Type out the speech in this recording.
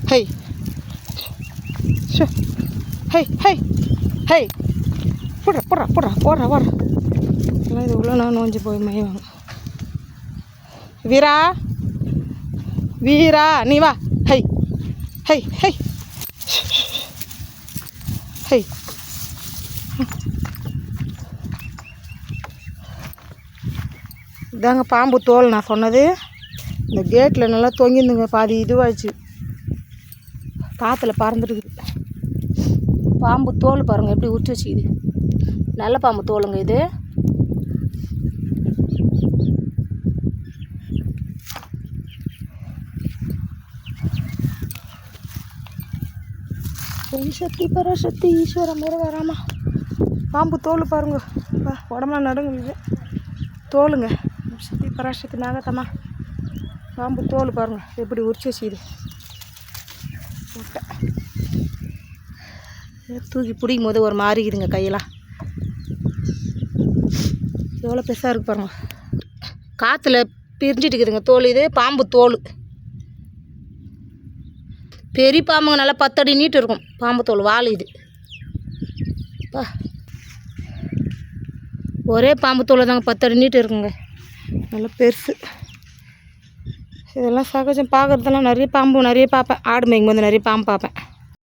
High high high high போடுற போடுற போடுற போடுற போடுற எல்லாம் இது உள்ள நான் நோஞ்சி போய் மேய்வாங்க. வீரா வீரா நீ வா. ஹை ஹை ஹை ஹை இதாங்க பாம்பு தோல் நான் சொன்னது. இந்த கேட்டில் நல்லா தொங்கிருந்துங்க, பாதி இதுவாகிடுச்சு, காற்றுல பறந்துட்டுக்குது. பாம்பு தோல் பாருங்கள் எப்படி உரிச்சு வச்சுக்குது. நல்ல பாம்பு தோலுங்க இது. சக்தி பராசக்தி ஈஸ்வர முருகராமா. பாம்பு தோல் பாருங்க, உடம்புல நடுங்குது தோலுங்க. சக்தி பராசக்தி நாகத்தம்மா. பாம்பு தோல் பாருங்க எப்படி உரிச்சு வச்சுக்குது. முட்டை தூக்கி பிடிக்கும் போது ஒரு மாறிக்குதுங்க கையெல்லாம். எவ்வளோ பெருசாக இருக்கு பாருங்க. காற்றுல பிரிஞ்சிட்டு இருக்குதுங்க தோல். இது பாம்பு தோல். பெரிய பாம்புங்க நல்லா 10 அடி நீட்டு இருக்கும் பாம்பு தோல். வால் இது பா, ஒரே பாம்பு தோல் தாங்க 10 அடி நீட்டு இருக்குங்க, நல்லா பெருசு. இதெல்லாம் சகஜம் பார்க்குறதெல்லாம். நிறைய பாம்பு நிறைய பார்ப்பேன். ஆடு மேய்க்கும் போது நிறைய பாம்பு பார்ப்பேன்.